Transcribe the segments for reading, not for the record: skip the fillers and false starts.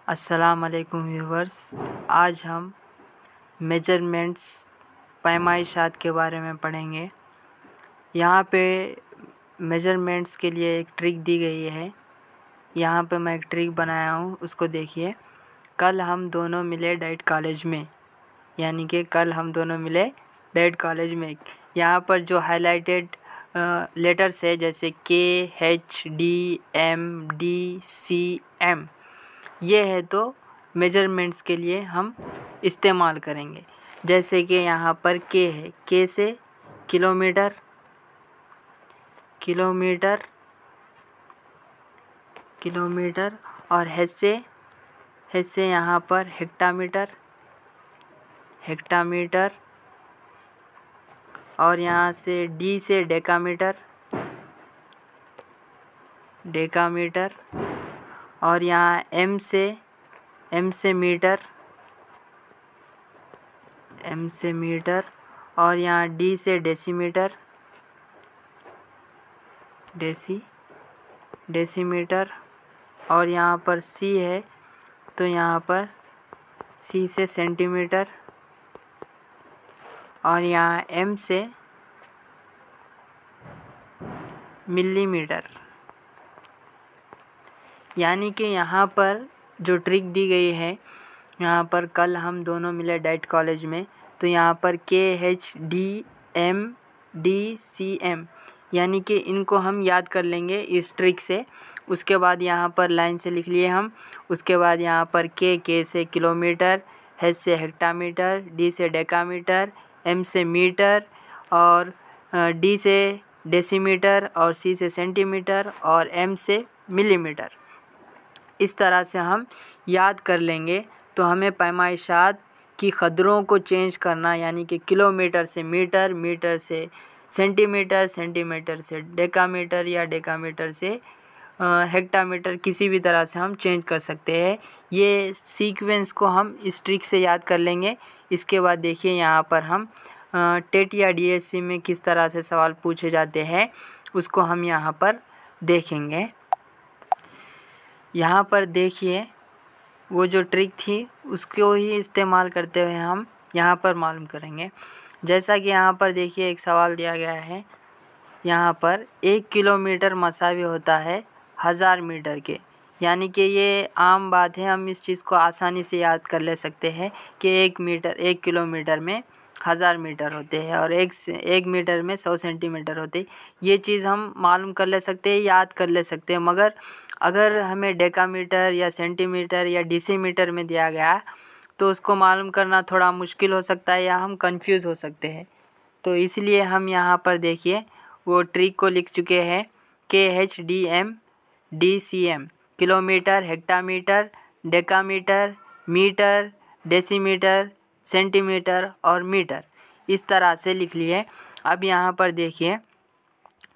अस्सलाम वालेकुम व्यूवर्स। आज हम मेजरमेंट्स पैमाइशात के बारे में पढ़ेंगे। यहाँ पे मेजरमेंट्स के लिए एक ट्रिक दी गई है। यहाँ पे मैं एक ट्रिक बनाया हूँ, उसको देखिए। कल हम दोनों मिले डाइट कॉलेज में, यानी कि कल हम दोनों मिले डाइट कॉलेज में। यहाँ पर जो हाईलाइटेड लेटर्स है जैसे KHDMDCM, ये है तो मेजरमेंट्स के लिए हम इस्तेमाल करेंगे। जैसे कि यहाँ पर के है, के से किलोमीटर, किलोमीटर, किलोमीटर, और हेच से यहाँ पर हेक्टामीटर, हेक्टामीटर, और यहाँ से डी से डेकामीटर, डेकामीटर, और यहाँ एम से मीटर, एम से मीटर, और यहाँ डी से डेसीमीटर, डेसीमीटर, और यहाँ पर सी है तो यहाँ पर सी से सेंटीमीटर, और यहाँ एम से मिलीमीटर। यानी कि यहाँ पर जो ट्रिक दी गई है, यहाँ पर कल हम दोनों मिले डाइट कॉलेज में, तो यहाँ पर KHDMDCM, यानी कि इनको हम याद कर लेंगे इस ट्रिक से। उसके बाद यहाँ पर लाइन से लिख लिए हम। उसके बाद यहाँ पर के से किलोमीटर, एच से हेक्टामीटर, डी से डेकामीटर, एम से मीटर, और डी से डेसीमीटर, और सी से सेंटीमीटर, और एम से मिलीमीटर। इस तरह से हम याद कर लेंगे तो हमें पैमाइशात की क़दरों को चेंज करना, यानी कि किलोमीटर से मीटर, मीटर से सेंटीमीटर, सेंटीमीटर से डेकामीटर, या डेकामीटर से हेक्टामीटर, किसी भी तरह से हम चेंज कर सकते हैं। ये सीक्वेंस को हम इस ट्रिक से याद कर लेंगे। इसके बाद देखिए यहाँ पर हम टेट या DSC में किस तरह से सवाल पूछे जाते हैं उसको हम यहाँ पर देखेंगे। यहाँ पर देखिए वो जो ट्रिक थी उसको ही इस्तेमाल करते हुए हम यहाँ पर मालूम करेंगे। जैसा कि यहाँ पर देखिए एक सवाल दिया गया है। यहाँ पर 1 किलोमीटर मसावी होता है 1000 मीटर के, यानी कि ये आम बात है, हम इस चीज़ को आसानी से याद कर ले सकते हैं कि 1 किलोमीटर में 1000 मीटर होते हैं, और 1 मीटर में 100 सेंटीमीटर होते हैं। ये चीज़ हम मालूम कर ले सकते हैं, याद कर ले सकते हैं। मगर अगर हमें डेकामीटर या सेंटीमीटर या डेसीमीटर में दिया गया तो उसको मालूम करना थोड़ा मुश्किल हो सकता है, या हम कंफ्यूज हो सकते हैं। तो इसलिए हम यहाँ पर देखिए वो ट्रिक को लिख चुके हैं। KHDMDCM, kilometre, hectometre, decametre, metre, decimetre, centimetre और मीटर, इस तरह से लिख लिए। अब यहाँ पर देखिए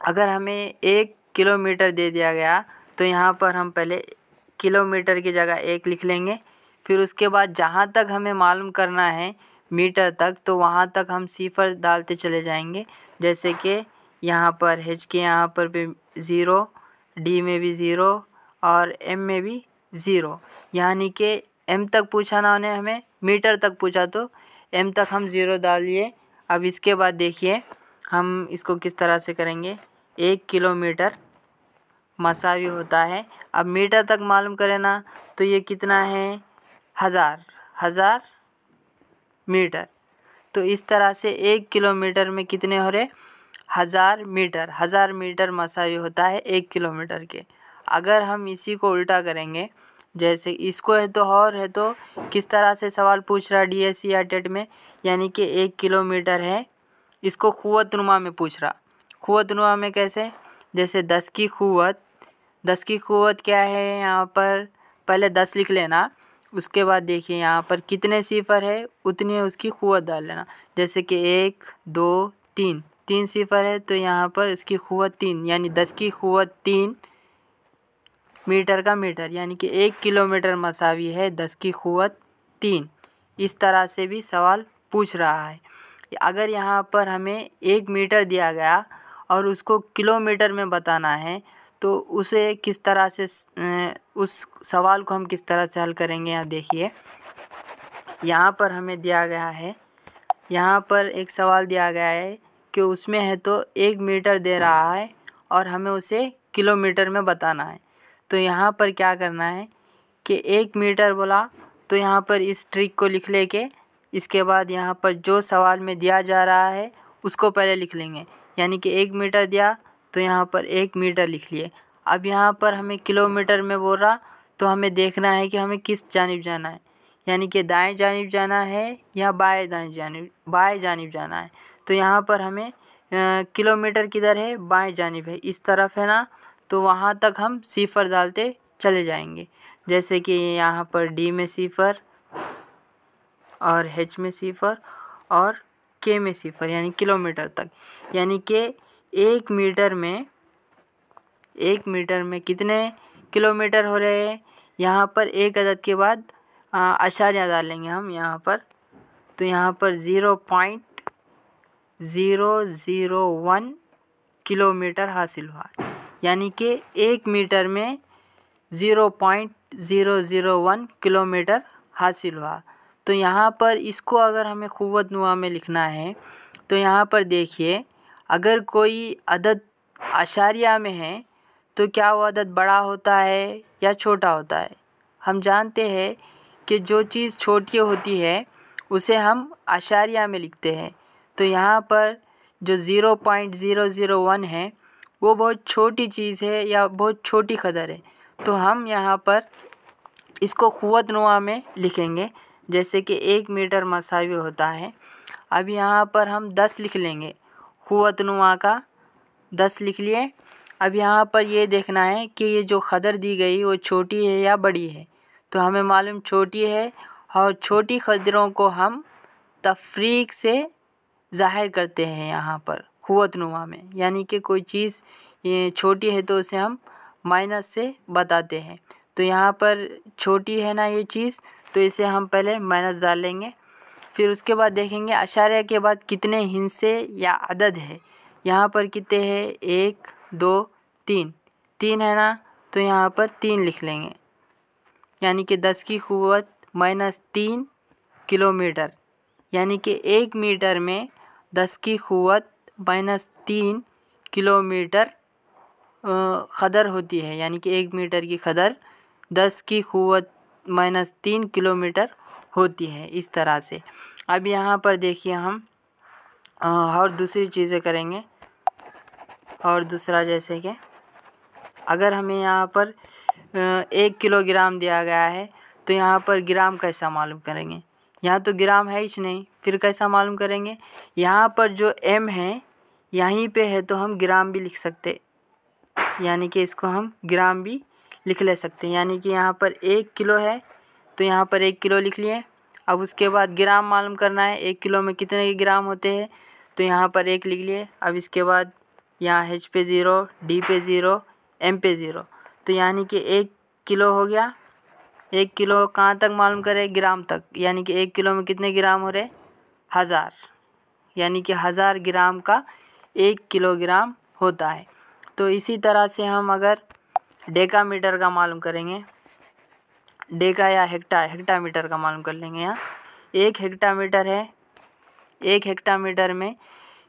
अगर हमें 1 किलोमीटर दे दिया गया तो यहाँ पर हम पहले किलोमीटर की जगह 1 लिख लेंगे। फिर उसके बाद जहाँ तक हमें मालूम करना है मीटर तक, तो वहाँ तक हम सिफर डालते चले जाएंगे। जैसे कि यहाँ पर एच के यहाँ पर भी 0, डी में भी 0, और एम में भी 0, यानी कि एम तक पूछा ना उन्हें, हमें मीटर तक पूछा तो एम तक हम 0 डालिए। अब इसके बाद देखिए हम इसको किस तरह से करेंगे। 1 किलोमीटर मसावी होता है, अब मीटर तक मालूम करें ना, तो ये कितना है 1000 मीटर। तो इस तरह से 1 किलोमीटर में कितने हो रहे 1000 मीटर। 1000 मीटर मसावी होता है 1 किलोमीटर के। अगर हम इसी को उल्टा करेंगे, जैसे इसको है तो और है तो किस तरह से सवाल पूछ रहा DSC या टेट में, यानी कि 1 किलोमीटर है, इसको क़ुव्वतनुमा में पूछ रहा। क़ुव्वतनुमा में कैसे, जैसे 10 की क़ुव्वत क्या है, यहाँ पर पहले 10 लिख लेना। उसके बाद देखिए यहाँ पर कितने सिफर है उतनी उसकी क़ुव्वत डाल लेना। जैसे कि 1 2 3 सिफर है तो यहाँ पर इसकी क़ुव्वत 3, यानी 10 की क़ुव्वत 3 मीटर का मीटर, यानी कि 1 किलोमीटर मसावी है 10 की क़ुव्वत 3। इस तरह से भी सवाल पूछ रहा है। अगर यहाँ पर हमें 1 मीटर दिया गया और उसको किलोमीटर में बताना है, तो उसे किस तरह से उस सवाल को हम किस तरह से हल करेंगे। यहाँ देखिए, यहाँ पर हमें दिया गया है, यहाँ पर एक सवाल दिया गया है कि उसमें है तो 1 मीटर दे रहा है और हमें उसे किलोमीटर में बताना है। तो यहाँ पर क्या करना है कि 1 मीटर बोला तो यहाँ पर इस ट्रिक को लिख लेके इसके बाद यहाँ पर जो सवाल में दिया जा रहा है उसको पहले लिख लेंगे। यानी कि 1 मीटर दिया तो यहाँ पर 1 मीटर लिख लिए। अब यहाँ पर हमें किलोमीटर में बोल रहा तो हमें देखना है कि हमें किस जानिब जाना है, यानी कि दाएं जानिब जाना है या बाएं जानिब जाना है। तो यहाँ पर हमें किलोमीटर किधर है, बाएं जानिब है, इस तरफ है ना। तो वहाँ तक हम सिफर डालते चले जाएंगे, जैसे कि यहाँ पर डी में सिफर और एच में सिफर और के में सिफर, यानी किलोमीटर तक। यानी कि 1 मीटर में कितने किलोमीटर हो रहे हैं। यहाँ पर एक अदद के बाद आशारिया डालेंगे हम यहाँ पर। तो यहाँ पर 0.001 किलोमीटर हासिल हुआ, यानी कि 1 मीटर में 0.001 किलोमीटर हासिल हुआ। तो यहाँ पर इसको अगर हमें क़ुव्वत-नुमा में लिखना है तो यहाँ पर देखिए, अगर कोई अदद आशारिया में है तो क्या वो अदद बड़ा होता है या छोटा होता है। हम जानते हैं कि जो चीज़ छोटी होती है उसे हम आशारिया में लिखते हैं। तो यहाँ पर जो 0.001 है वो बहुत छोटी चीज़ है या बहुत छोटी कदर है। तो हम यहाँ पर इसको क़ुव्वत-नुमा में लिखेंगे, जैसे कि 1 मीटर मसावी होता है। अब यहाँ पर हम 10 लिख लेंगे, क़ुव्वत-नुमा का 10 लिख लिए। अब यहाँ पर ये देखना है कि ये जो कदर दी गई वो छोटी है या बड़ी है। तो हमें मालूम छोटी है और छोटी कदरों को हम तफरीक से ज़ाहिर करते हैं यहाँ पर क़ुव्वत-नुमा में। यानी कि कोई चीज़ ये छोटी है तो उसे हम माइनस से बताते हैं। तो यहाँ पर छोटी है ना ये चीज़, तो इसे हम पहले माइनस डाल लेंगे। फिर उसके बाद देखेंगे आशारिया के बाद कितने हिस्से या अदद है। यहाँ पर कितने हैं, 1 2 3 है ना। तो यहाँ पर 3 लिख लेंगे, यानी कि 10 की क़ुव्वत -3 किलोमीटर, यानी कि 1 मीटर में 10 की क़ुव्वत -3 किलोमीटर कदर होती है। यानी कि 1 मीटर की कदर 10 की क़ुव्वत -3 किलोमीटर होती है, इस तरह से। अब यहाँ पर देखिए हम और दूसरी चीज़ें करेंगे। और दूसरा जैसे कि अगर हमें यहाँ पर 1 किलोग्राम दिया गया है तो यहाँ पर ग्राम कैसा मालूम करेंगे। यहाँ तो ग्राम है ही नहीं, फिर कैसा मालूम करेंगे। यहाँ पर जो m है यहीं पे है तो हम ग्राम भी लिख सकते, यानी कि इसको हम ग्राम भी लिख ले सकते हैं। यानी कि यहाँ पर 1 किलो है तो यहाँ पर 1 किलो लिख लिए। अब उसके बाद ग्राम मालूम करना है, 1 किलो में कितने ग्राम होते हैं, तो यहाँ पर 1 लिख लिए। अब इसके बाद यहाँ H पे 0, D पे 0, M पे 0, तो यानी कि 1 किलो हो गया। 1 किलो कहाँ तक मालूम करें, ग्राम तक। यानी कि 1 किलो में कितने ग्राम हो रहे, 1000, यानी कि 1000 ग्राम का 1 किलोग्राम होता है। तो इसी तरह से हम अगर डेकामीटर का मालूम करेंगे, डेका या हेक्टामीटर का मालूम कर लेंगे। यहाँ 1 हेक्टामीटर है, 1 हेक्टामीटर में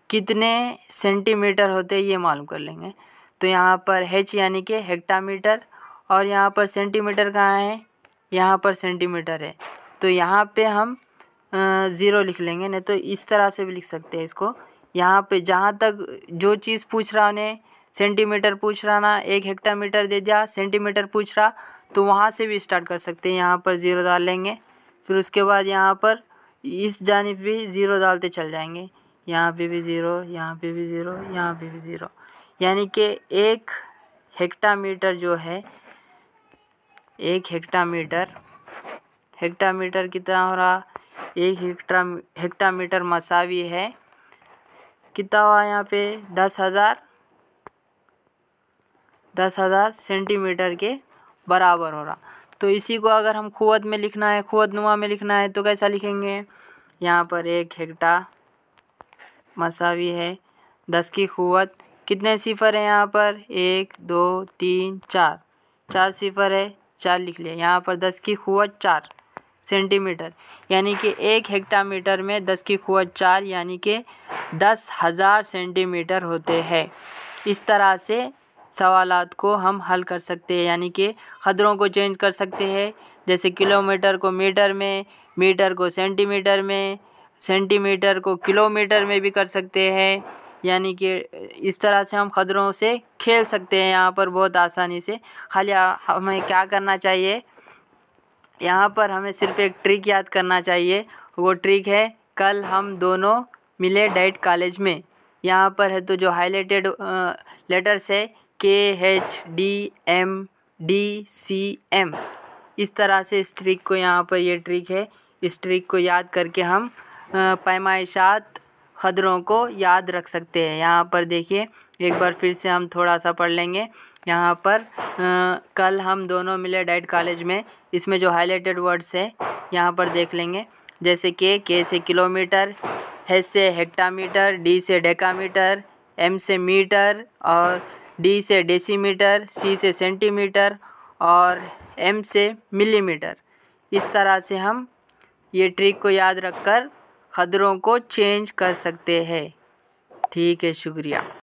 कितने सेंटीमीटर होते हैं ये मालूम कर लेंगे। तो यहाँ पर H यानी कि हेक्टामीटर, और यहाँ पर सेंटीमीटर कहाँ है, यहाँ पर सेंटीमीटर है। तो यहाँ पे हम 0 लिख लेंगे, नहीं तो इस तरह से भी लिख सकते हैं इसको। यहाँ पे जहाँ तक जो चीज़ पूछ रहा उन्हें सेंटीमीटर पूछ रहा ना, 1 हेक्टामीटर दे दिया, सेंटीमीटर पूछ रहा, तो वहाँ से भी स्टार्ट कर सकते हैं। यहाँ पर 0 डाल लेंगे, फिर उसके बाद यहाँ पर इस जानिब भी 0 डालते चल जाएंगे। यहाँ पे भी 0, यहाँ पे भी 0, यहाँ पे भी 0, यानी कि 1 हेक्टामीटर जो है, 1 हेक्टामीटर कितना हो रहा, 1 हेक्टामीटर मसावी है कितना हुआ यहाँ पे 10,000 सेंटीमीटर के बराबर हो रहा। तो इसी को अगर हम क़ुव्वत में लिखना है, क़ुव्वत-नुमा में लिखना है तो कैसा लिखेंगे। यहाँ पर 1 हेक्टा मसावी है 10 की क़ुव्वत कितने सिफर है यहाँ पर? 1 2 3 4, 4 सिफर है, 4 लिख लिया। यहाँ पर 10 की क़ुव्वत 4 सेंटीमीटर, यानी कि 1 हेक्टामीटर में 10 की क़ुव्वत 4 यानी कि 10,000 सेंटीमीटर होते हैं। इस तरह से सवालात को हम हल कर सकते हैं, यानी कि क़दरों को चेंज कर सकते हैं। जैसे किलोमीटर को मीटर में, मीटर को सेंटीमीटर में, सेंटीमीटर को किलोमीटर में भी कर सकते हैं। यानी कि इस तरह से हम क़दरों से खेल सकते हैं यहाँ पर बहुत आसानी से। खाली हमें क्या करना चाहिए, यहाँ पर हमें सिर्फ एक ट्रिक याद करना चाहिए। वो ट्रिक है, कल हम दोनों मिले डाइट कॉलेज में। यहाँ पर है तो जो हाईलाइटेड लेटर्स है KHDMDCM, इस तरह से इस ट्रिक को, यहाँ पर ये ट्रिक है, इस ट्रिक को याद करके हम पैमाइशात क़दरों को याद रख सकते हैं। यहाँ पर देखिए एक बार फिर से हम थोड़ा सा पढ़ लेंगे। यहाँ पर कल हम दोनों मिले डाइट कॉलेज में, इसमें जो हाईलाइटेड वर्ड्स है यहाँ पर देख लेंगे। जैसे के से किलोमीटर, H से हेक्टामीटर, D से डेकामीटर, M से मीटर और D से डेसीमीटर, C से सेंटीमीटर और M से मिलीमीटर। इस तरह से हम ये ट्रिक को याद रखकर क़दरों को चेंज कर सकते हैं। ठीक है, शुक्रिया।